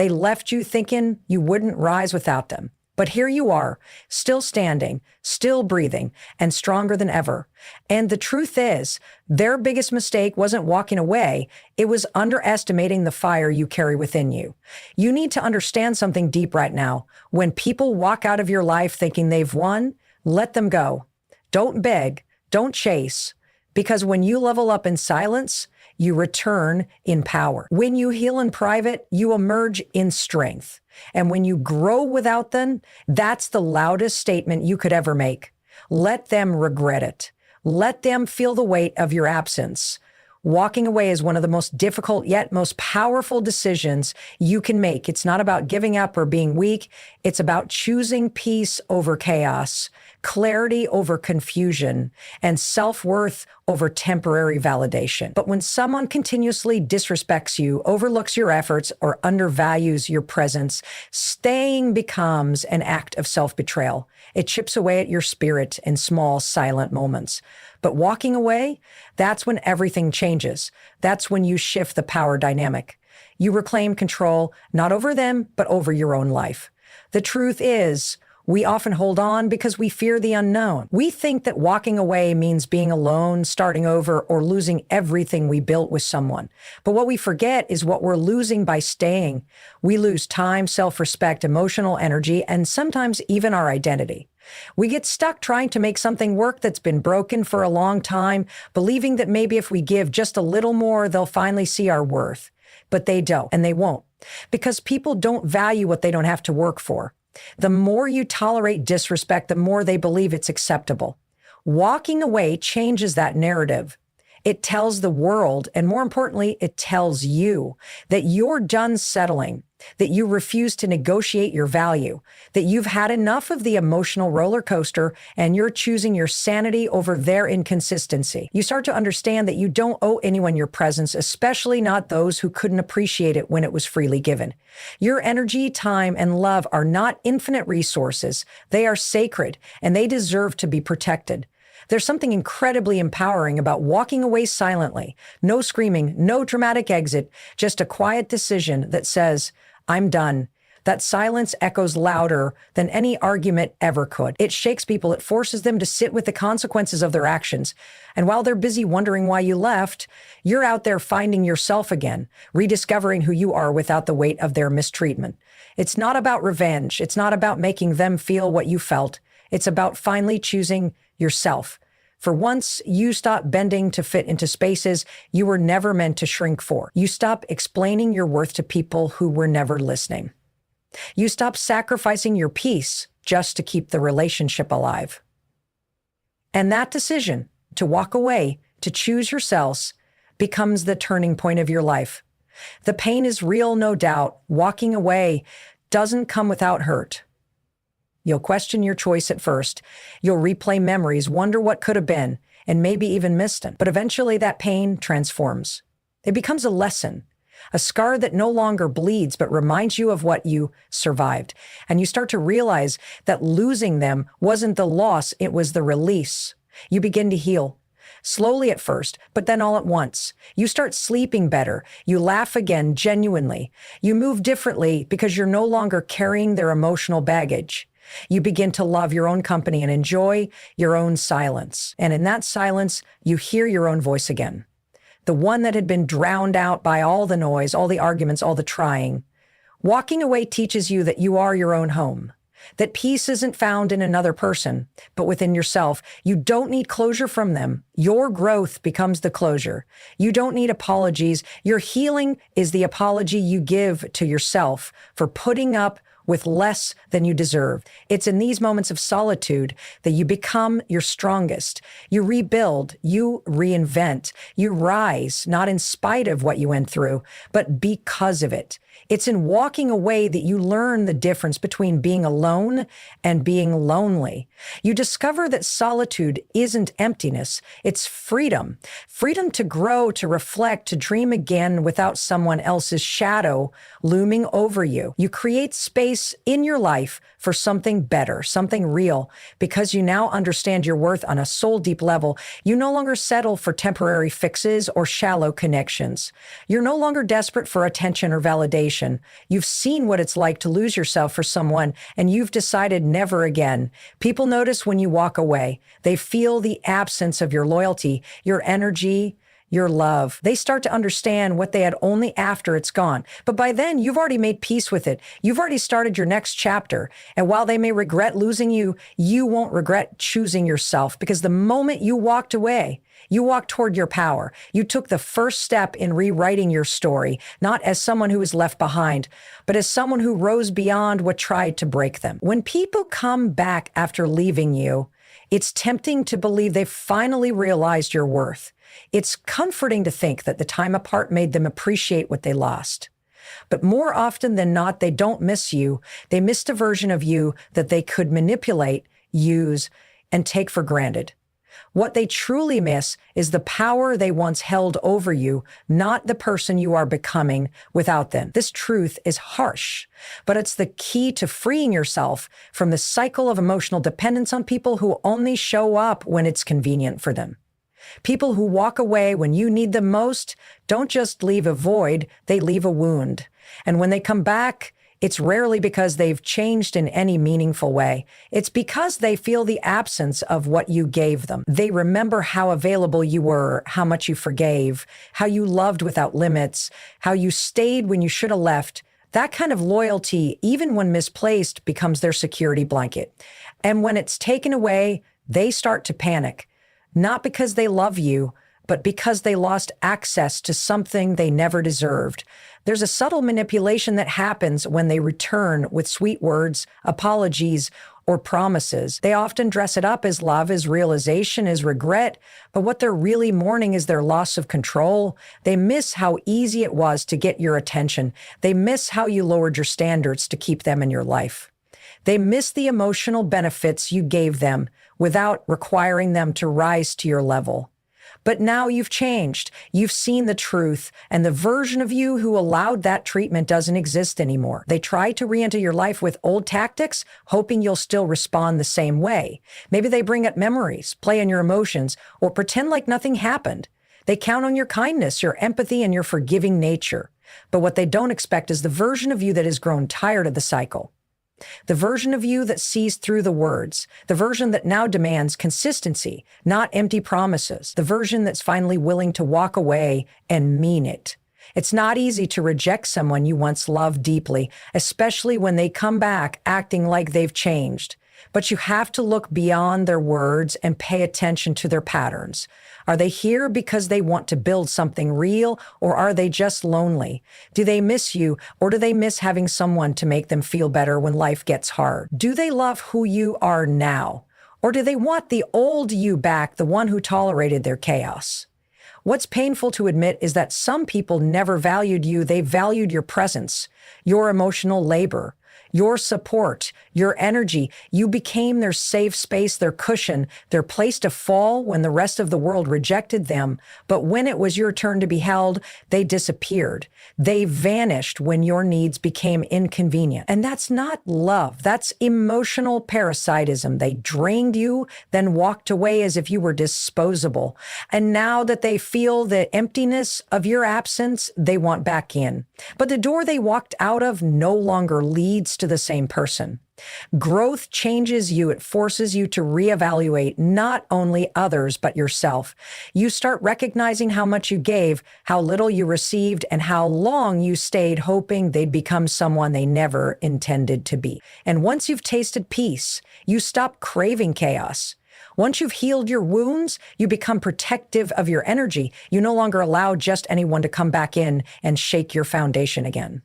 They left you thinking you wouldn't rise without them. But here you are, still standing, still breathing, and stronger than ever. And the truth is, their biggest mistake wasn't walking away. It was underestimating the fire you carry within you. You need to understand something deep right now. When people walk out of your life thinking they've won, let them go. Don't beg, don't chase, because when you level up in silence, you return in power. When you heal in private, you emerge in strength. And when you grow without them, that's the loudest statement you could ever make. Let them regret it. Let them feel the weight of your absence. Walking away is one of the most difficult yet most powerful decisions you can make. It's not about giving up or being weak. It's about choosing peace over chaos, clarity over confusion, and self-worth over temporary validation. But when someone continuously disrespects you, overlooks your efforts, or undervalues your presence, staying becomes an act of self-betrayal. It chips away at your spirit in small, silent moments. But walking away, that's when everything changes. That's when you shift the power dynamic. You reclaim control, not over them, but over your own life. The truth is, we often hold on because we fear the unknown. We think that walking away means being alone, starting over, or losing everything we built with someone. But what we forget is what we're losing by staying. We lose time, self-respect, emotional energy, and sometimes even our identity. We get stuck trying to make something work that's been broken for a long time, believing that maybe if we give just a little more, they'll finally see our worth. But they don't, and they won't, because people don't value what they don't have to work for. The more you tolerate disrespect, the more they believe it's acceptable. Walking away changes that narrative. It tells the world, and more importantly, it tells you that you're done settling, that you refuse to negotiate your value, that you've had enough of the emotional roller coaster and you're choosing your sanity over their inconsistency. You start to understand that you don't owe anyone your presence, especially not those who couldn't appreciate it when it was freely given. Your energy, time, and love are not infinite resources. They are sacred, and they deserve to be protected. There's something incredibly empowering about walking away silently. No screaming, no dramatic exit, just a quiet decision that says, I'm done. That silence echoes louder than any argument ever could. It shakes people. It forces them to sit with the consequences of their actions. And while they're busy wondering why you left, you're out there finding yourself again, rediscovering who you are without the weight of their mistreatment. It's not about revenge. It's not about making them feel what you felt. It's about finally choosing yourself. For once you stop bending to fit into spaces you were never meant to shrink for. You stop explaining your worth to people who were never listening. You stop sacrificing your peace just to keep the relationship alive. And that decision to walk away, to choose yourselves, becomes the turning point of your life. The pain is real, no doubt. Walking away doesn't come without hurt. You'll question your choice at first. You'll replay memories, wonder what could have been, and maybe even miss them. But eventually that pain transforms. It becomes a lesson, a scar that no longer bleeds, but reminds you of what you survived. And you start to realize that losing them wasn't the loss, it was the release. You begin to heal. Slowly at first, but then all at once. You start sleeping better. You laugh again genuinely. You move differently because you're no longer carrying their emotional baggage. You begin to love your own company and enjoy your own silence. And in that silence, you hear your own voice again. The one that had been drowned out by all the noise, all the arguments, all the trying. Walking away teaches you that you are your own home, that peace isn't found in another person, but within yourself. You don't need closure from them. Your growth becomes the closure. You don't need apologies. Your healing is the apology you give to yourself for putting up with less than you deserve. It's in these moments of solitude that you become your strongest. You rebuild, you reinvent, you rise, not in spite of what you went through, but because of it. It's in walking away that you learn the difference between being alone and being lonely. You discover that solitude isn't emptiness, it's freedom. Freedom to grow, to reflect, to dream again without someone else's shadow looming over you. You create space in your life for something better, something real, because you now understand your worth on a soul-deep level. You no longer settle for temporary fixes or shallow connections. You're no longer desperate for attention or validation. position. You've seen what it's like to lose yourself for someone, and you've decided never again. People notice when you walk away. They feel the absence of your loyalty, your energy, your love. They start to understand what they had only after it's gone. But by then, you've already made peace with it. You've already started your next chapter. And while they may regret losing you, you won't regret choosing yourself, because the moment you walked away, you walked toward your power. You took the first step in rewriting your story, not as someone who was left behind, but as someone who rose beyond what tried to break them. When people come back after leaving you, it's tempting to believe they've finally realized your worth. It's comforting to think that the time apart made them appreciate what they lost. But more often than not, they don't miss you. They missed a version of you that they could manipulate, use, and take for granted. What they truly miss is the power they once held over you, not the person you are becoming without them. This truth is harsh, but it's the key to freeing yourself from the cycle of emotional dependence on people who only show up when it's convenient for them. People who walk away when you need them most don't just leave a void, they leave a wound. And when they come back, it's rarely because they've changed in any meaningful way. It's because they feel the absence of what you gave them. They remember how available you were, how much you forgave, how you loved without limits, how you stayed when you should have left. That kind of loyalty, even when misplaced, becomes their security blanket. And when it's taken away, they start to panic. Not because they love you, but because they lost access to something they never deserved. There's a subtle manipulation that happens when they return with sweet words, apologies, or promises. They often dress it up as love, as realization, as regret, but what they're really mourning is their loss of control. They miss how easy it was to get your attention. They miss how you lowered your standards to keep them in your life. They miss the emotional benefits you gave them without requiring them to rise to your level. But now you've changed. You've seen the truth, and the version of you who allowed that treatment doesn't exist anymore. They try to re-enter your life with old tactics, hoping you'll still respond the same way. Maybe they bring up memories, play on your emotions, or pretend like nothing happened. They count on your kindness, your empathy, and your forgiving nature. But what they don't expect is the version of you that has grown tired of the cycle. The version of you that sees through the words, the version that now demands consistency, not empty promises, the version that's finally willing to walk away and mean it. It's not easy to reject someone you once loved deeply, especially when they come back acting like they've changed. But you have to look beyond their words and pay attention to their patterns. Are they here because they want to build something real, or are they just lonely? Do they miss you, or do they miss having someone to make them feel better when life gets hard? Do they love who you are now, or do they want the old you back, the one who tolerated their chaos? What's painful to admit is that some people never valued you. They valued your presence, your emotional labor, your support, your energy. You became their safe space, their cushion, their place to fall when the rest of the world rejected them. But when it was your turn to be held, they disappeared. They vanished when your needs became inconvenient. And that's not love. That's emotional parasitism. They drained you, then walked away as if you were disposable. And now that they feel the emptiness of your absence, they want back in. But the door they walked out of no longer leads to the same person. Growth changes you. It forces you to reevaluate not only others, but yourself. You start recognizing how much you gave, how little you received, and how long you stayed hoping they'd become someone they never intended to be. And once you've tasted peace, you stop craving chaos. Once you've healed your wounds, you become protective of your energy. You no longer allow just anyone to come back in and shake your foundation again.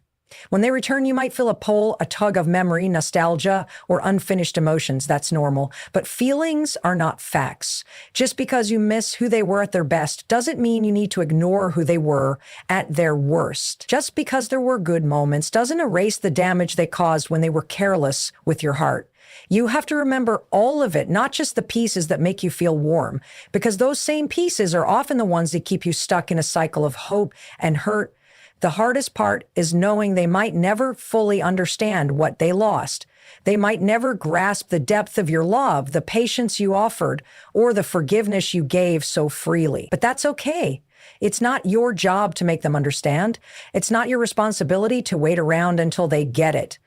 When they return, you might feel a pull, a tug of memory, nostalgia, or unfinished emotions. That's normal. But feelings are not facts. Just because you miss who they were at their best doesn't mean you need to ignore who they were at their worst. Just because there were good moments doesn't erase the damage they caused when they were careless with your heart. You have to remember all of it, not just the pieces that make you feel warm, because those same pieces are often the ones that keep you stuck in a cycle of hope and hurt. The hardest part is knowing they might never fully understand what they lost. They might never grasp the depth of your love, the patience you offered, or the forgiveness you gave so freely. But that's okay, It's not your job to make them understand. It's not your responsibility to wait around until they get it.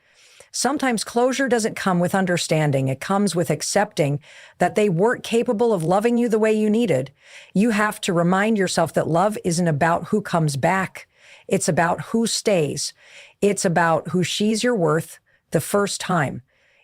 Sometimes closure doesn't come with understanding. It comes with accepting that they weren't capable of loving you the way you needed. You have to remind yourself that love isn't about who comes back. It's about who stays. It's about who sees your worth the first time.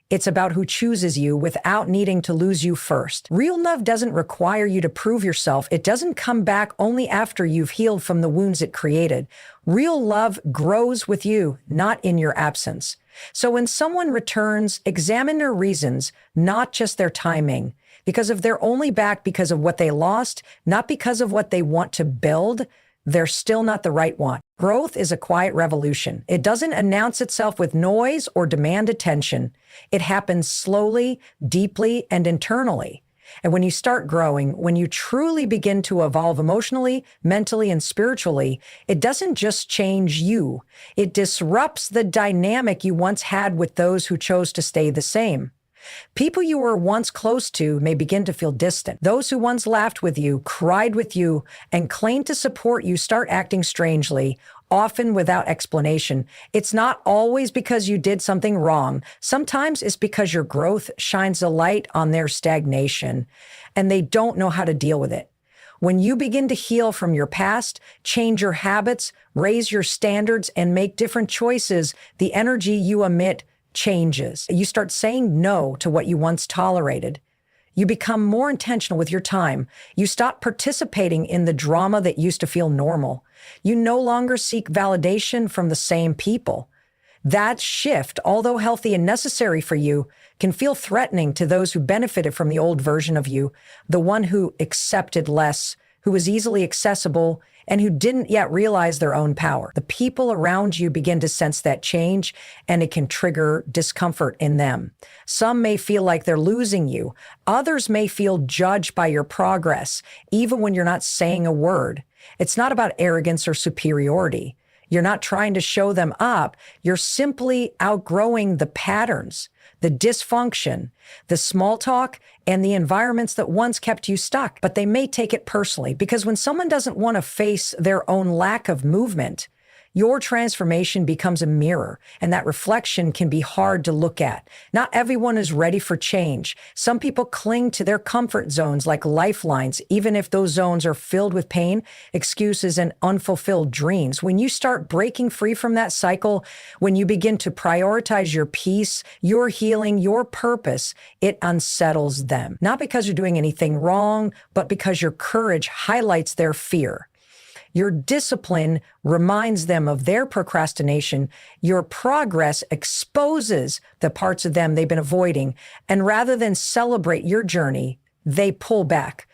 It's about who chooses you without needing to lose you first. Real love doesn't require you to prove yourself. It doesn't come back only after you've healed from the wounds it created. Real love grows with you, not in your absence. So when someone returns, examine their reasons, not just their timing. Because if they're only back because of what they lost, not because of what they want to build, they're still not the right one. Growth is a quiet revolution. It doesn't announce itself with noise or demand attention. It happens slowly, deeply, and internally. And when you start growing, when you truly begin to evolve emotionally, mentally, and spiritually, it doesn't just change you. It disrupts the dynamic you once had with those who chose to stay the same. People you were once close to may begin to feel distant. Those who once laughed with you, cried with you, and claimed to support you start acting strangely, often without explanation. It's not always because you did something wrong. Sometimes it's because your growth shines a light on their stagnation, and they don't know how to deal with it. When you begin to heal from your past, change your habits, raise your standards, and make different choices, the energy you emit changes. You start saying no to what you once tolerated. You become more intentional with your time. You stop participating in the drama that used to feel normal. You no longer seek validation from the same people. That shift, although healthy and necessary for you, can feel threatening to those who benefited from the old version of you, the one who accepted less, who was easily accessible, and who didn't yet realize their own power. The people around you begin to sense that change, and it can trigger discomfort in them. Some may feel like they're losing you. Others may feel judged by your progress, even when you're not saying a word. It's not about arrogance or superiority. You're not trying to show them up. You're simply outgrowing the patterns, the dysfunction, the small talk, and the environments that once kept you stuck. But they may take it personally, because when someone doesn't want to face their own lack of movement, your transformation becomes a mirror, and that reflection can be hard to look at. Not everyone is ready for change. Some people cling to their comfort zones like lifelines, even if those zones are filled with pain, excuses, and unfulfilled dreams. When you start breaking free from that cycle, when you begin to prioritize your peace, your healing, your purpose, it unsettles them. Not because you're doing anything wrong, but because your courage highlights their fear. Your discipline reminds them of their procrastination. Your progress exposes the parts of them they've been avoiding. And rather than celebrate your journey, they pull back.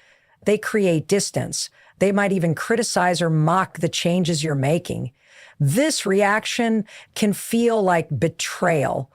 They create distance. They might even criticize or mock the changes you're making. This reaction can feel like betrayal.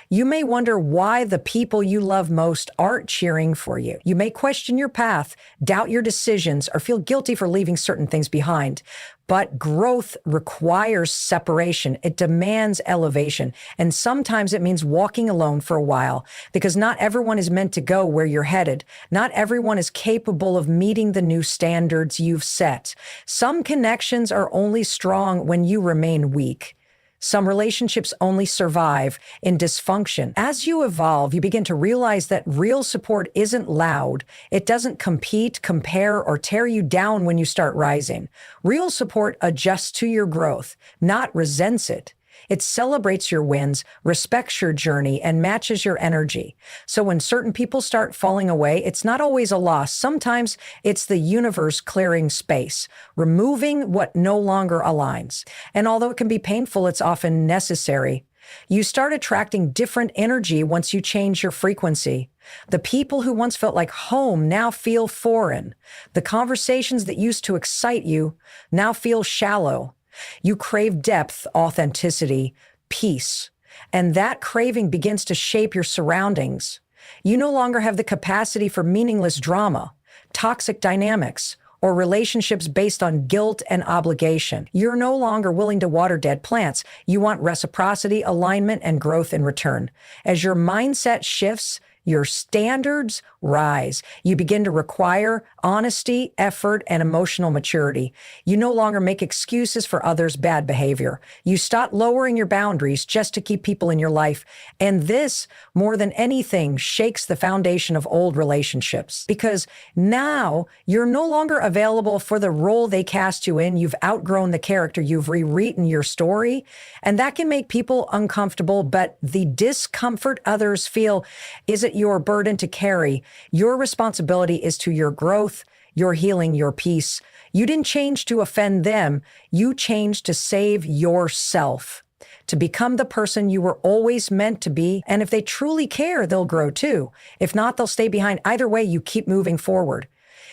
You may wonder why the people you love most aren't cheering for you. You may question your path, doubt your decisions, or feel guilty for leaving certain things behind. But growth requires separation. It demands elevation. And sometimes it means walking alone for a while, because not everyone is meant to go where you're headed. Not everyone is capable of meeting the new standards you've set. Some connections are only strong when you remain weak. Some relationships only survive in dysfunction. As you evolve, you begin to realize that real support isn't loud. It doesn't compete, compare, or tear you down when you start rising. Real support adjusts to your growth, not resents it. It celebrates your wins, respects your journey, and matches your energy. So when certain people start falling away, it's not always a loss. Sometimes it's the universe clearing space, removing what no longer aligns. And although it can be painful, it's often necessary. You start attracting different energy once you change your frequency. The people who once felt like home now feel foreign. The conversations that used to excite you now feel shallow. You crave depth, authenticity, peace, and that craving begins to shape your surroundings. You no longer have the capacity for meaningless drama, toxic dynamics, or relationships based on guilt and obligation. You're no longer willing to water dead plants. You want reciprocity, alignment, and growth in return. As your mindset shifts, your standards rise. You begin to require honesty, effort, and emotional maturity. You no longer make excuses for others' bad behavior. You stop lowering your boundaries just to keep people in your life. And this, more than anything, shakes the foundation of old relationships. Because now you're no longer available for the role they cast you in. You've outgrown the character. You've rewritten your story. And that can make people uncomfortable, but the discomfort others feel isn't your burden to carry. Your responsibility is to your growth, your healing, your peace. You didn't change to offend them. You changed to save yourself, to become the person you were always meant to be. And if they truly care, they'll grow too. If not, they'll stay behind. Either way, you keep moving forward.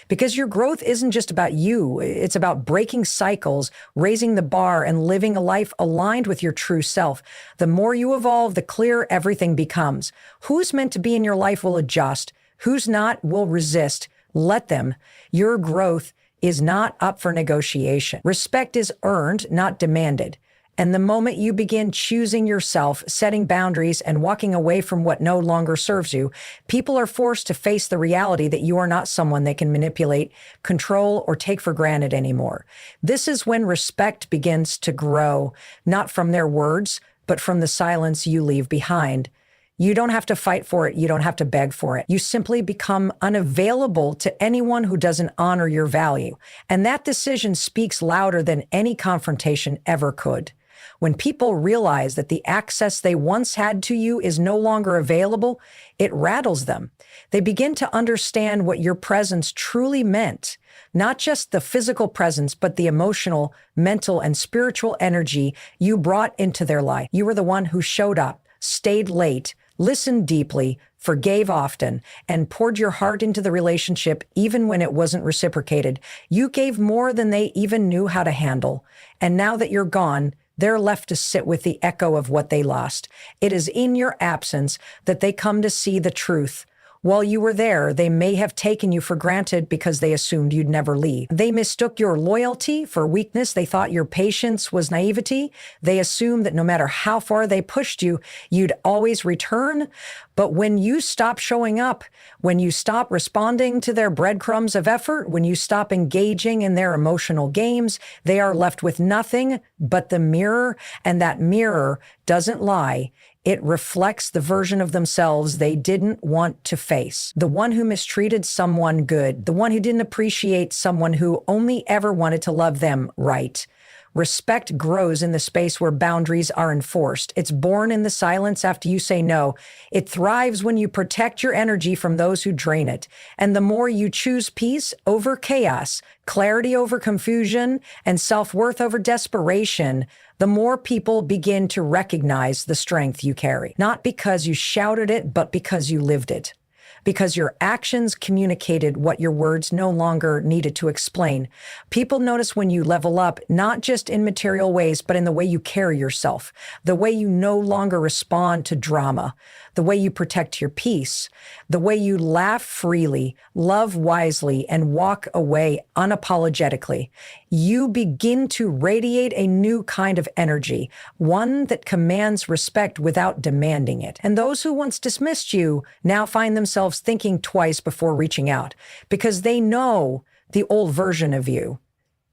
Because your growth isn't just about you. It's about breaking cycles, raising the bar, and living a life aligned with your true self. The more you evolve, the clearer everything becomes. Who's meant to be in your life will adjust. Who's not will resist. Let them. Your growth is not up for negotiation. Respect is earned, not demanded. And the moment you begin choosing yourself, setting boundaries, and walking away from what no longer serves you, people are forced to face the reality that you are not someone they can manipulate, control, or take for granted anymore. This is when respect begins to grow, not from their words, but from the silence you leave behind. You don't have to fight for it. You don't have to beg for it. You simply become unavailable to anyone who doesn't honor your value. And that decision speaks louder than any confrontation ever could. When people realize that the access they once had to you is no longer available, it rattles them. They begin to understand what your presence truly meant. Not just the physical presence, but the emotional, mental, and spiritual energy you brought into their life. You were the one who showed up, stayed late, listened deeply, forgave often, and poured your heart into the relationship even when it wasn't reciprocated. You gave more than they even knew how to handle. And now that you're gone, they're left to sit with the echo of what they lost. It is in your absence that they come to see the truth. While you were there, they may have taken you for granted because they assumed you'd never leave. They mistook your loyalty for weakness. They thought your patience was naivety. They assumed that no matter how far they pushed you, you'd always return. But when you stop showing up, when you stop responding to their breadcrumbs of effort, when you stop engaging in their emotional games, they are left with nothing but the mirror, and that mirror doesn't lie. It reflects the version of themselves they didn't want to face. The one who mistreated someone good. The one who didn't appreciate someone who only ever wanted to love them right. Respect grows in the space where boundaries are enforced. It's born in the silence after you say no. It thrives when you protect your energy from those who drain it. And the more you choose peace over chaos, clarity over confusion, and self-worth over desperation, the more people begin to recognize the strength you carry. Not because you shouted it, but because you lived it. Because your actions communicated what your words no longer needed to explain. People notice when you level up, not just in material ways, but in the way you carry yourself, the way you no longer respond to drama, the way you protect your peace, the way you laugh freely, love wisely, and walk away unapologetically. You begin to radiate a new kind of energy, one that commands respect without demanding it. And those who once dismissed you now find themselves thinking twice before reaching out, because they know the old version of you,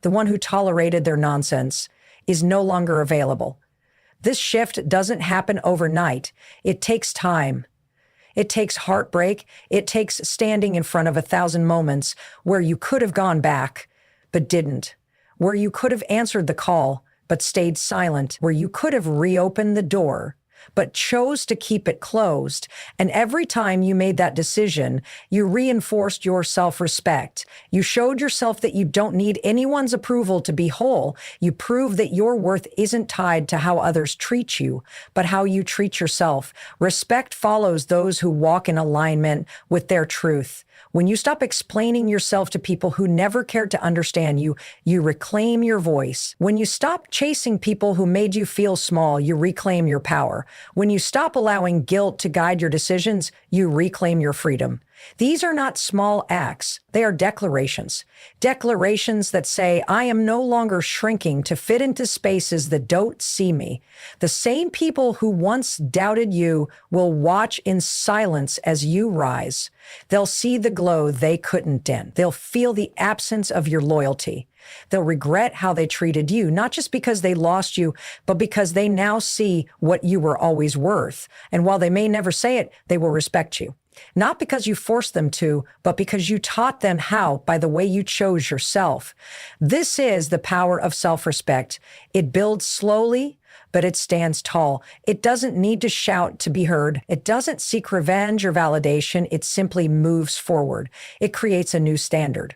the one who tolerated their nonsense, is no longer available. This shift doesn't happen overnight. It takes time. It takes heartbreak. It takes standing in front of 1,000 moments where you could have gone back, but didn't. Where you could have answered the call, but stayed silent. Where you could have reopened the door, but chose to keep it closed. And every time you made that decision, you reinforced your self-respect. You showed yourself that you don't need anyone's approval to be whole. You proved that your worth isn't tied to how others treat you, but how you treat yourself. Respect follows those who walk in alignment with their truth. When you stop explaining yourself to people who never cared to understand you, you reclaim your voice. When you stop chasing people who made you feel small, you reclaim your power. When you stop allowing guilt to guide your decisions, you reclaim your freedom. These are not small acts. They are declarations. Declarations that say, I am no longer shrinking to fit into spaces that don't see me. The same people who once doubted you will watch in silence as you rise. They'll see the glow they couldn't dim. They'll feel the absence of your loyalty. They'll regret how they treated you, not just because they lost you, but because they now see what you were always worth. And while they may never say it, they will respect you. Not because you forced them to, but because you taught them how by the way you chose yourself. This is the power of self-respect. It builds slowly, but it stands tall. It doesn't need to shout to be heard. It doesn't seek revenge or validation. It simply moves forward. It creates a new standard.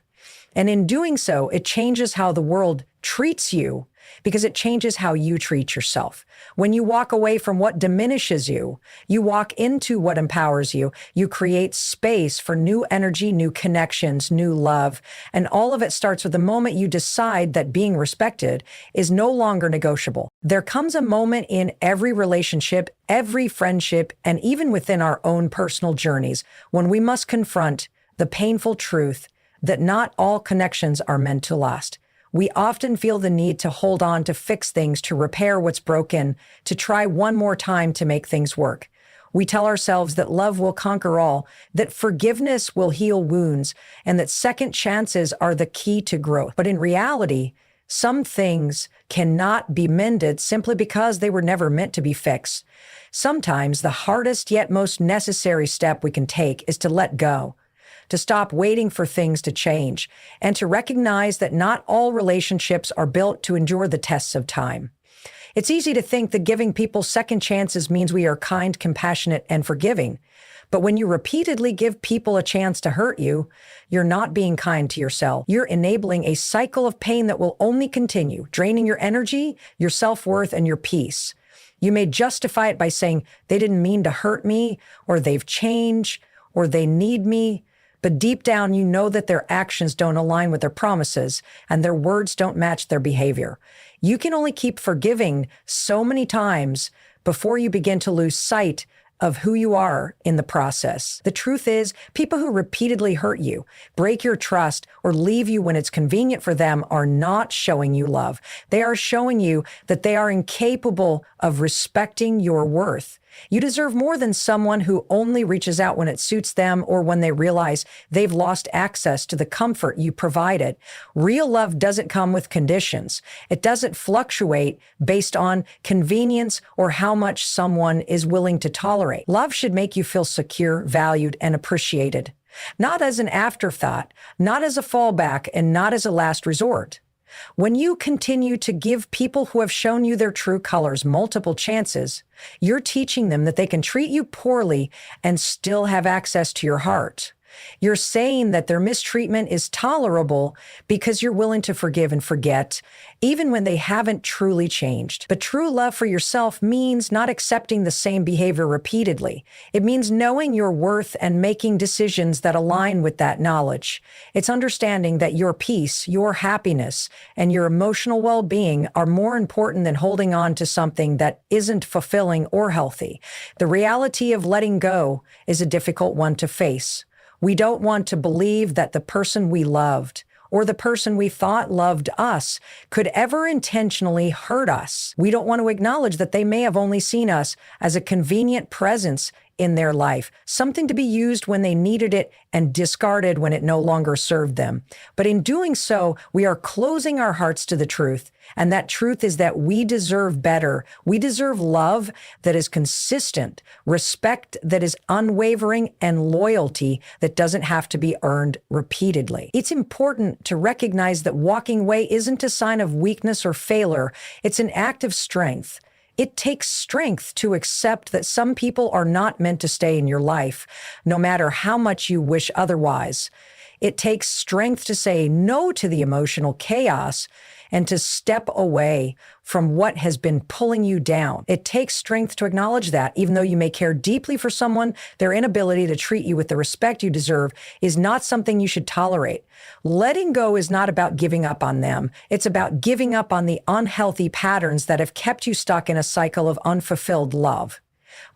And in doing so, it changes how the world treats you because it changes how you treat yourself. When you walk away from what diminishes you, you walk into what empowers you. You create space for new energy, new connections, new love. And all of it starts with the moment you decide that being respected is no longer negotiable. There comes a moment in every relationship, every friendship, and even within our own personal journeys when we must confront the painful truth that not all connections are meant to last. We often feel the need to hold on, to fix things, to repair what's broken, to try one more time to make things work. We tell ourselves that love will conquer all, that forgiveness will heal wounds, and that second chances are the key to growth. But in reality, some things cannot be mended simply because they were never meant to be fixed. Sometimes the hardest yet most necessary step we can take is to let go, to stop waiting for things to change, and to recognize that not all relationships are built to endure the tests of time. It's easy to think that giving people second chances means we are kind, compassionate, and forgiving. But when you repeatedly give people a chance to hurt you, you're not being kind to yourself. You're enabling a cycle of pain that will only continue, draining your energy, your self-worth, and your peace. You may justify it by saying, they didn't mean to hurt me, or they've changed, or they need me. But deep down, you know that their actions don't align with their promises and their words don't match their behavior. You can only keep forgiving so many times before you begin to lose sight of who you are in the process. The truth is, people who repeatedly hurt you, break your trust, or leave you when it's convenient for them are not showing you love. They are showing you that they are incapable of respecting your worth. You deserve more than someone who only reaches out when it suits them or when they realize they've lost access to the comfort you provided. Real love doesn't come with conditions. It doesn't fluctuate based on convenience or how much someone is willing to tolerate. Love should make you feel secure, valued, and appreciated. Not as an afterthought, not as a fallback, and not as a last resort. When you continue to give people who have shown you their true colors multiple chances, you're teaching them that they can treat you poorly and still have access to your heart. You're saying that their mistreatment is tolerable because you're willing to forgive and forget, even when they haven't truly changed. But true love for yourself means not accepting the same behavior repeatedly. It means knowing your worth and making decisions that align with that knowledge. It's understanding that your peace, your happiness, and your emotional well-being are more important than holding on to something that isn't fulfilling or healthy. The reality of letting go is a difficult one to face. We don't want to believe that the person we loved or the person we thought loved us could ever intentionally hurt us. We don't want to acknowledge that they may have only seen us as a convenient presence in their life, something to be used when they needed it and discarded when it no longer served them. But in doing so, we are closing our hearts to the truth. And that truth is that we deserve better. We deserve love that is consistent, respect that is unwavering, and loyalty that doesn't have to be earned repeatedly. It's important to recognize that walking away isn't a sign of weakness or failure. It's an act of strength. It takes strength to accept that some people are not meant to stay in your life, no matter how much you wish otherwise. It takes strength to say no to the emotional chaos and to step away from what has been pulling you down. It takes strength to acknowledge that, even though you may care deeply for someone, their inability to treat you with the respect you deserve is not something you should tolerate. Letting go is not about giving up on them. It's about giving up on the unhealthy patterns that have kept you stuck in a cycle of unfulfilled love.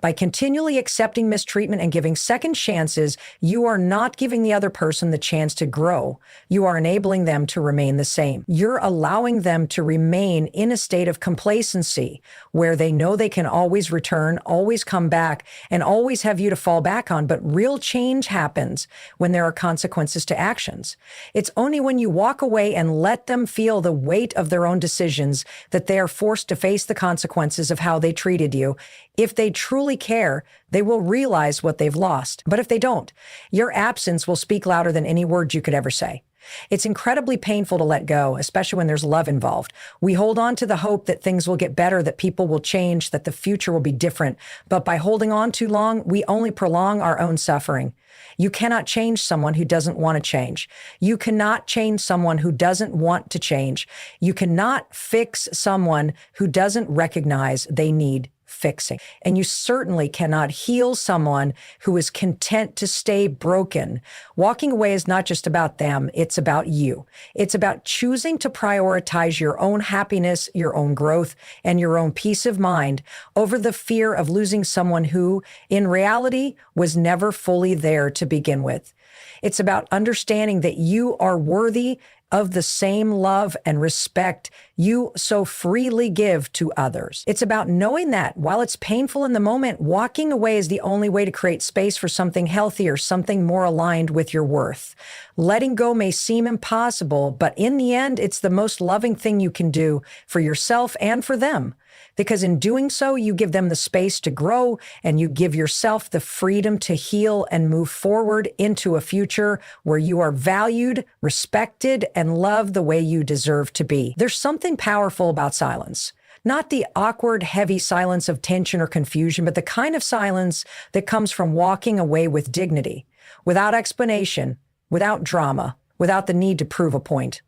By continually accepting mistreatment and giving second chances, you are not giving the other person the chance to grow. You are enabling them to remain the same. You're allowing them to remain in a state of complacency where they know they can always return, always come back, and always have you to fall back on. But real change happens when there are consequences to actions. It's only when you walk away and let them feel the weight of their own decisions that they are forced to face the consequences of how they treated you. If they truly care, they will realize what they've lost. But if they don't, your absence will speak louder than any words you could ever say. It's incredibly painful to let go, especially when there's love involved. We hold on to the hope that things will get better, that people will change, that the future will be different. But by holding on too long, we only prolong our own suffering. You cannot change someone who doesn't want to change. You cannot change someone who doesn't want to change. You cannot fix someone who doesn't recognize they need fixing. And you certainly cannot heal someone who is content to stay broken. Walking away is not just about them, it's about you. It's about choosing to prioritize your own happiness, your own growth, and your own peace of mind over the fear of losing someone who, in reality, was never fully there to begin with. It's about understanding that you are worthy of the same love and respect you so freely give to others. It's about knowing that while it's painful in the moment, walking away is the only way to create space for something healthier, something more aligned with your worth. Letting go may seem impossible, but in the end, it's the most loving thing you can do for yourself and for them. Because in doing so, you give them the space to grow and you give yourself the freedom to heal and move forward into a future where you are valued, respected, and loved the way you deserve to be. There's something powerful about silence. Not the awkward, heavy silence of tension or confusion, but the kind of silence that comes from walking away with dignity, without explanation, without drama, without the need to prove a point.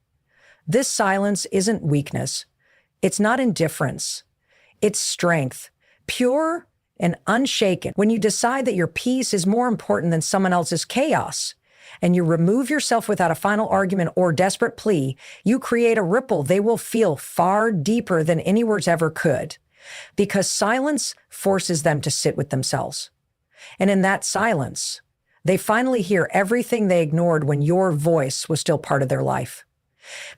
This silence isn't weakness. It's not indifference. It's strength, pure and unshaken. When you decide that your peace is more important than someone else's chaos, and you remove yourself without a final argument or desperate plea, you create a ripple they will feel far deeper than any words ever could, because silence forces them to sit with themselves. And in that silence, they finally hear everything they ignored when your voice was still part of their life.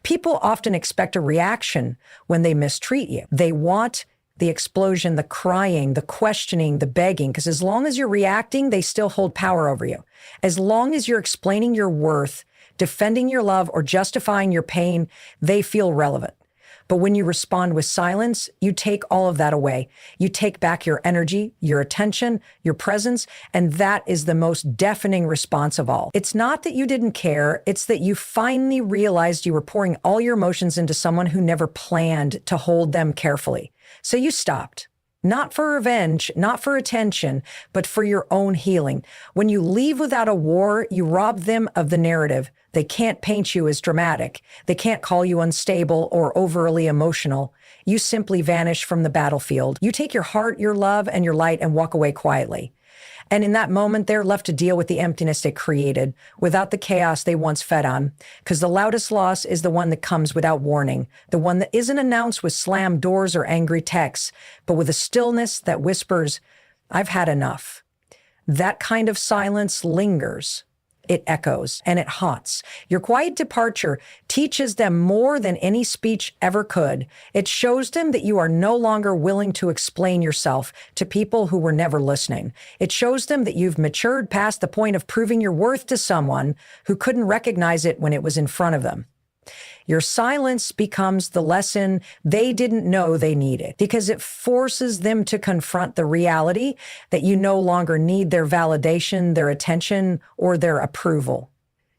People often expect a reaction when they mistreat you. They want the explosion, the crying, the questioning, the begging, because as long as you're reacting, they still hold power over you. As long as you're explaining your worth, defending your love, or justifying your pain, they feel relevant. But when you respond with silence, you take all of that away. You take back your energy, your attention, your presence, and that is the most deafening response of all. It's not that you didn't care, it's that you finally realized you were pouring all your emotions into someone who never planned to hold them carefully. So you stopped. Not for revenge, not for attention, but for your own healing. When you leave without a war, you rob them of the narrative. They can't paint you as dramatic. They can't call you unstable or overly emotional. You simply vanish from the battlefield. You take your heart, your love, and your light and walk away quietly. And in that moment, they're left to deal with the emptiness they created without the chaos they once fed on. Because the loudest loss is the one that comes without warning, the one that isn't announced with slammed doors or angry texts, but with a stillness that whispers, "I've had enough." That kind of silence lingers. It echoes and it haunts. Your quiet departure teaches them more than any speech ever could. It shows them that you are no longer willing to explain yourself to people who were never listening. It shows them that you've matured past the point of proving your worth to someone who couldn't recognize it when it was in front of them. Your silence becomes the lesson they didn't know they needed, because it forces them to confront the reality that you no longer need their validation, their attention, or their approval.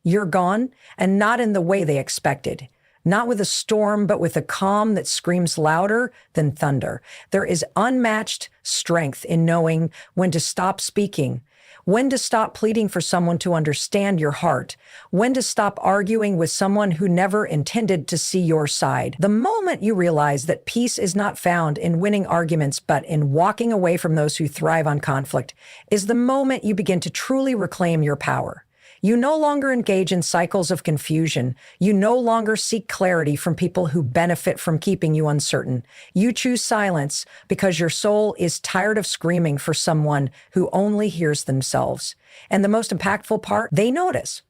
You're gone, and not in the way they expected. Not with a storm, but with a calm that screams louder than thunder. There is unmatched strength in knowing when to stop speaking, when to stop pleading for someone to understand your heart, when to stop arguing with someone who never intended to see your side. The moment you realize that peace is not found in winning arguments, but in walking away from those who thrive on conflict, is the moment you begin to truly reclaim your power. You no longer engage in cycles of confusion. You no longer seek clarity from people who benefit from keeping you uncertain. You choose silence because your soul is tired of screaming for someone who only hears themselves. And the most impactful part, they notice.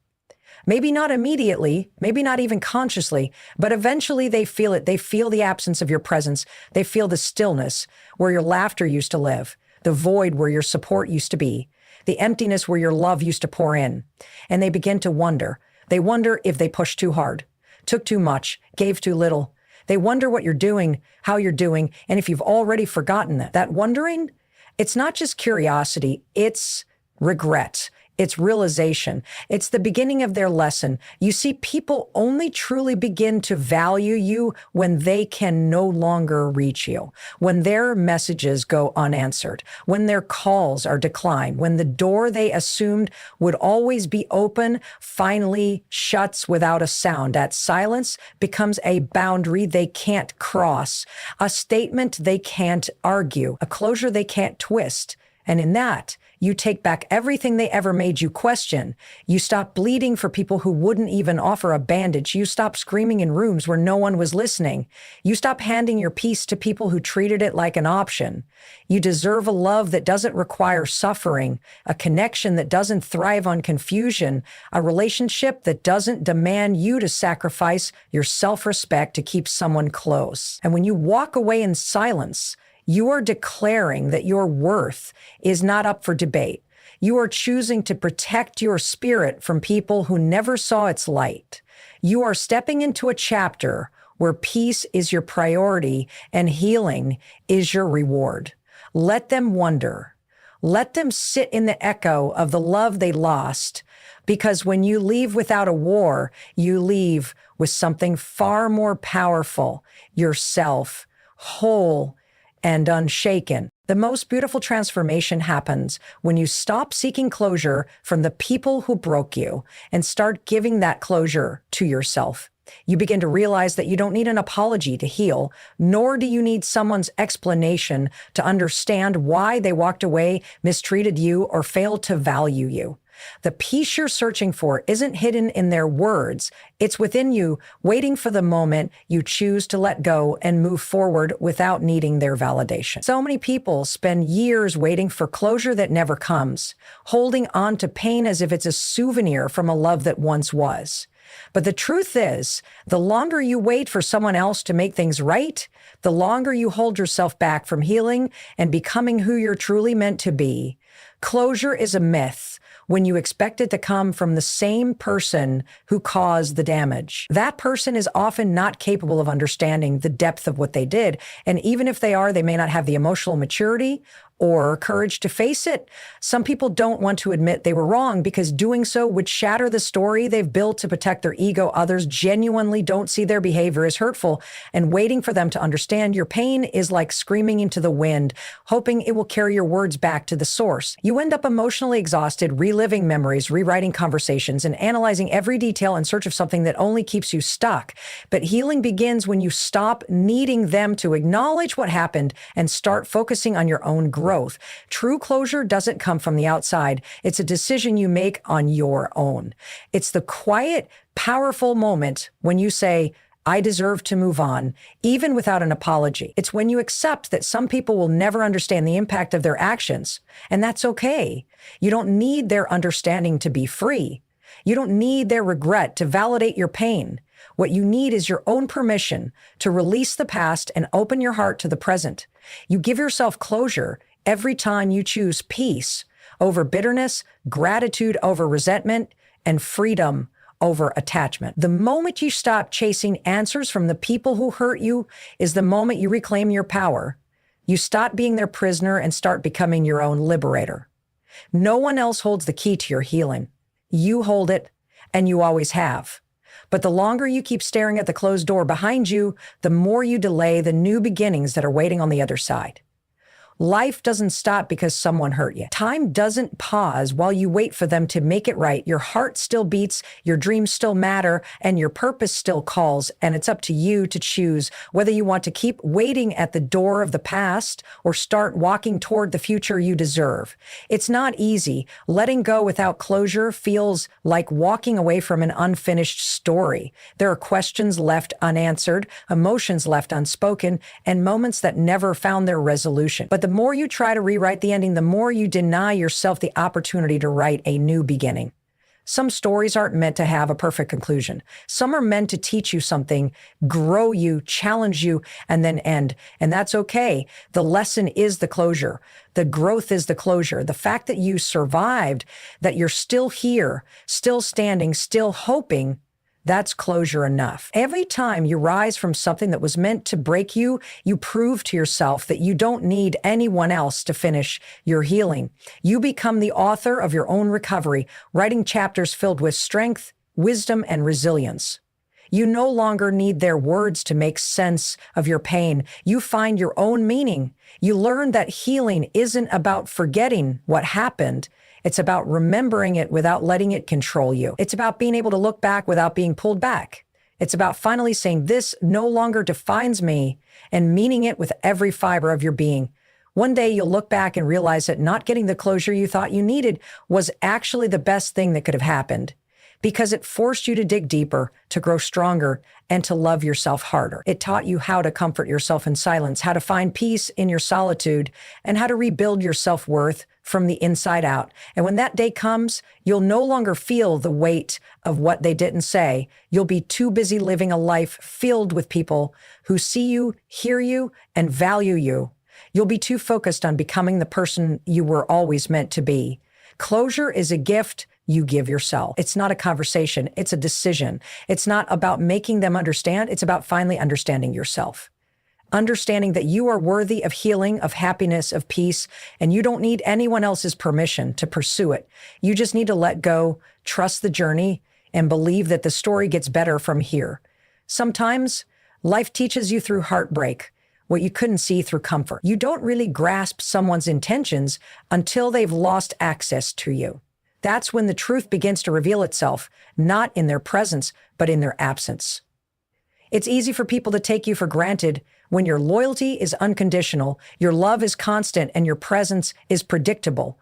Maybe not immediately, maybe not even consciously, but eventually they feel it. They feel the absence of your presence. They feel the stillness where your laughter used to live, the void where your support used to be, the emptiness where your love used to pour in. And they begin to wonder. They wonder if they pushed too hard, took too much, gave too little. They wonder what you're doing, how you're doing, and if you've already forgotten that. That wondering, it's not just curiosity, it's regret. It's realization. It's the beginning of their lesson. You see, people only truly begin to value you when they can no longer reach you, when their messages go unanswered, when their calls are declined, when the door they assumed would always be open finally shuts without a sound. That silence becomes a boundary they can't cross, a statement they can't argue, a closure they can't twist. And in that, you take back everything they ever made you question. You stop bleeding for people who wouldn't even offer a bandage. You stop screaming in rooms where no one was listening. You stop handing your peace to people who treated it like an option. You deserve a love that doesn't require suffering, a connection that doesn't thrive on confusion, a relationship that doesn't demand you to sacrifice your self-respect to keep someone close. And when you walk away in silence, you are declaring that your worth is not up for debate. You are choosing to protect your spirit from people who never saw its light. You are stepping into a chapter where peace is your priority and healing is your reward. Let them wonder. Let them sit in the echo of the love they lost, because when you leave without a war, you leave with something far more powerful, yourself, whole, and unshaken. The most beautiful transformation happens when you stop seeking closure from the people who broke you and start giving that closure to yourself. You begin to realize that you don't need an apology to heal, nor do you need someone's explanation to understand why they walked away, mistreated you, or failed to value you. The peace you're searching for isn't hidden in their words. It's within you, waiting for the moment you choose to let go and move forward without needing their validation. So many people spend years waiting for closure that never comes, holding on to pain as if it's a souvenir from a love that once was. But the truth is, the longer you wait for someone else to make things right, the longer you hold yourself back from healing and becoming who you're truly meant to be. Closure is a myth when you expect it to come from the same person who caused the damage. That person is often not capable of understanding the depth of what they did. And even if they are, they may not have the emotional maturity or courage to face it. Some people don't want to admit they were wrong because doing so would shatter the story they've built to protect their ego. Others genuinely don't see their behavior as hurtful, and waiting for them to understand your pain is like screaming into the wind, hoping it will carry your words back to the source. You end up emotionally exhausted, reliving memories, rewriting conversations, and analyzing every detail in search of something that only keeps you stuck. But healing begins when you stop needing them to acknowledge what happened and start focusing on your own growth. True closure doesn't come from the outside. It's a decision you make on your own. It's the quiet, powerful moment when you say, I deserve to move on, even without an apology. It's when you accept that some people will never understand the impact of their actions, and that's okay. You don't need their understanding to be free. You don't need their regret to validate your pain. What you need is your own permission to release the past and open your heart to the present. You give yourself closure every time you choose peace over bitterness, gratitude over resentment, and freedom over attachment. The moment you stop chasing answers from the people who hurt you is the moment you reclaim your power. You stop being their prisoner and start becoming your own liberator. No one else holds the key to your healing. You hold it, and you always have. But the longer you keep staring at the closed door behind you, the more you delay the new beginnings that are waiting on the other side. Life doesn't stop because someone hurt you. Time doesn't pause while you wait for them to make it right. Your heart still beats, your dreams still matter, and your purpose still calls. And it's up to you to choose whether you want to keep waiting at the door of the past or start walking toward the future you deserve. It's not easy. Letting go without closure feels like walking away from an unfinished story. There are questions left unanswered, emotions left unspoken, and moments that never found their resolution. But the more you try to rewrite the ending, the more you deny yourself the opportunity to write a new beginning. Some stories aren't meant to have a perfect conclusion. Some are meant to teach you something, grow you, challenge you, and then end. And that's okay. The lesson is the closure. The growth is the closure. The fact that you survived, that you're still here, still standing, still hoping, that's closure enough. Every time you rise from something that was meant to break you, you prove to yourself that you don't need anyone else to finish your healing. You become the author of your own recovery, writing chapters filled with strength, wisdom, and resilience. You no longer need their words to make sense of your pain. You find your own meaning. You learn that healing isn't about forgetting what happened. It's about remembering it without letting it control you. It's about being able to look back without being pulled back. It's about finally saying, this no longer defines me, and meaning it with every fiber of your being. One day you'll look back and realize that not getting the closure you thought you needed was actually the best thing that could have happened, because it forced you to dig deeper, to grow stronger, and to love yourself harder. It taught you how to comfort yourself in silence, how to find peace in your solitude, and how to rebuild your self-worth from the inside out. And when that day comes, you'll no longer feel the weight of what they didn't say. You'll be too busy living a life filled with people who see you, hear you, and value you. You'll be too focused on becoming the person you were always meant to be. Closure is a gift you give yourself. It's not a conversation. It's a decision. It's not about making them understand. It's about finally understanding yourself. Understanding that you are worthy of healing, of happiness, of peace, and you don't need anyone else's permission to pursue it. You just need to let go, trust the journey, and believe that the story gets better from here. Sometimes life teaches you through heartbreak what you couldn't see through comfort. You don't really grasp someone's intentions until they've lost access to you. That's when the truth begins to reveal itself, not in their presence, but in their absence. It's easy for people to take you for granted when your loyalty is unconditional, your love is constant, and your presence is predictable.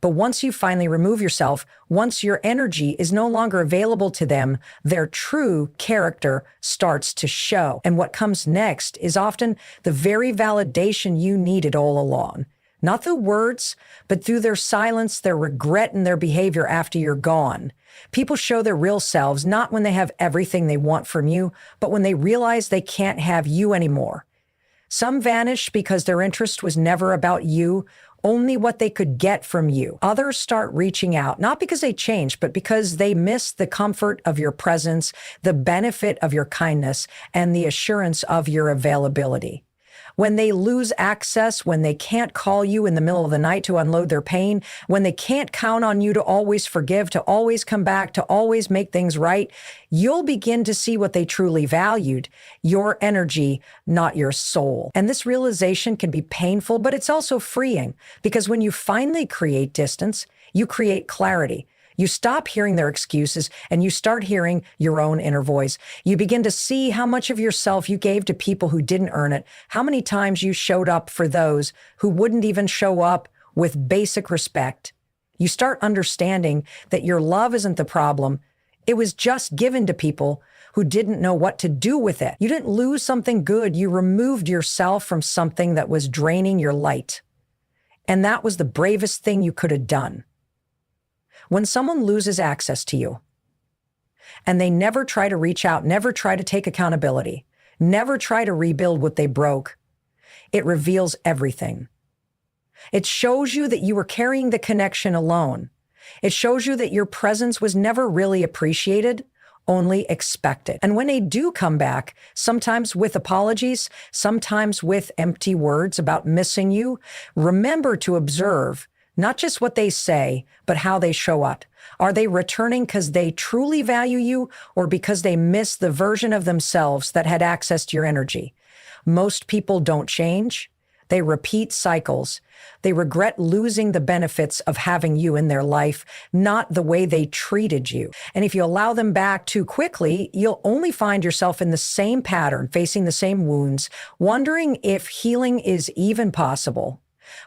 But once you finally remove yourself, once your energy is no longer available to them, their true character starts to show. And what comes next is often the very validation you needed all along. Not through words, but through their silence, their regret, and their behavior after you're gone. People show their real selves not when they have everything they want from you, but when they realize they can't have you anymore. Some vanish because their interest was never about you, only what they could get from you. Others start reaching out, not because they changed, but because they miss the comfort of your presence, the benefit of your kindness, and the assurance of your availability. When they lose access, when they can't call you in the middle of the night to unload their pain, when they can't count on you to always forgive, to always come back, to always make things right, you'll begin to see what they truly valued, your energy, not your soul. And this realization can be painful, but it's also freeing, because when you finally create distance, you create clarity. You stop hearing their excuses and you start hearing your own inner voice. You begin to see how much of yourself you gave to people who didn't earn it, how many times you showed up for those who wouldn't even show up with basic respect. You start understanding that your love isn't the problem. It was just given to people who didn't know what to do with it. You didn't lose something good. You removed yourself from something that was draining your light. And that was the bravest thing you could have done. When someone loses access to you and they never try to reach out, never try to take accountability, never try to rebuild what they broke, it reveals everything. It shows you that you were carrying the connection alone. It shows you that your presence was never really appreciated, only expected. And when they do come back, sometimes with apologies, sometimes with empty words about missing you, remember to observe not just what they say, but how they show up. Are they returning because they truly value you or because they miss the version of themselves that had access to your energy? Most people don't change. They repeat cycles. They regret losing the benefits of having you in their life, not the way they treated you. And if you allow them back too quickly, you'll only find yourself in the same pattern, facing the same wounds, wondering if healing is even possible.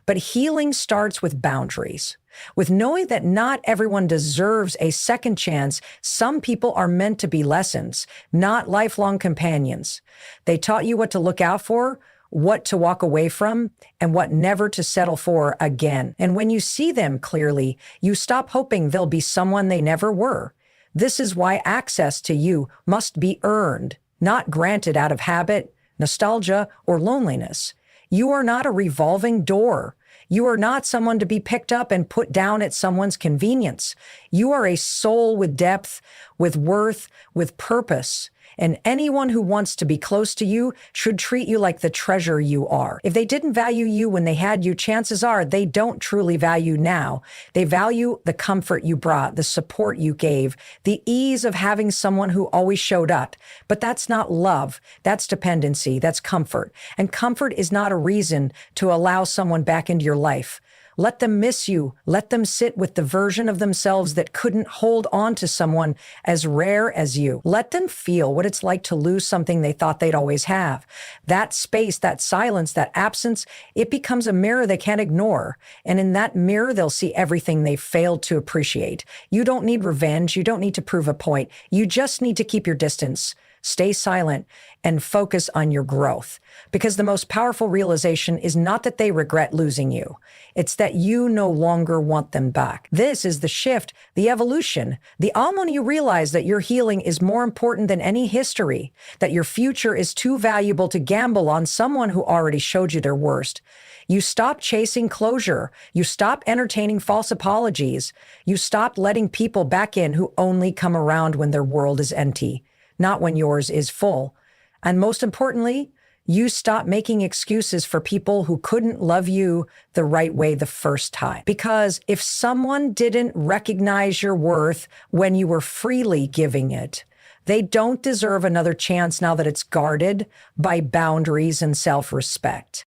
But healing starts with boundaries, with knowing that not everyone deserves a second chance. Some people are meant to be lessons, not lifelong companions. They taught you what to look out for, what to walk away from, and what never to settle for again. And when you see them clearly, you stop hoping they'll be someone they never were. This is why access to you must be earned, not granted out of habit, nostalgia, or loneliness. You are not a revolving door. You are not someone to be picked up and put down at someone's convenience. You are a soul with depth, with worth, with purpose. And anyone who wants to be close to you should treat you like the treasure you are. If they didn't value you when they had you, chances are they don't truly value now. They value the comfort you brought, the support you gave, the ease of having someone who always showed up. But that's not love. That's dependency. That's comfort. And comfort is not a reason to allow someone back into your life. Let them miss you. Let them sit with the version of themselves that couldn't hold on to someone as rare as you. Let them feel what it's like to lose something they thought they'd always have. That space, that silence, that absence, it becomes a mirror they can't ignore. And in that mirror, they'll see everything they failed to appreciate. You don't need revenge. You don't need to prove a point. You just need to keep your distance. Stay silent and focus on your growth. Because the most powerful realization is not that they regret losing you. It's that you no longer want them back. This is the shift, the evolution, the moment you realize that your healing is more important than any history, that your future is too valuable to gamble on someone who already showed you their worst. You stop chasing closure. You stop entertaining false apologies. You stop letting people back in who only come around when their world is empty, not when yours is full. And most importantly, you stop making excuses for people who couldn't love you the right way the first time. Because if someone didn't recognize your worth when you were freely giving it, they don't deserve another chance now that it's guarded by boundaries and self-respect.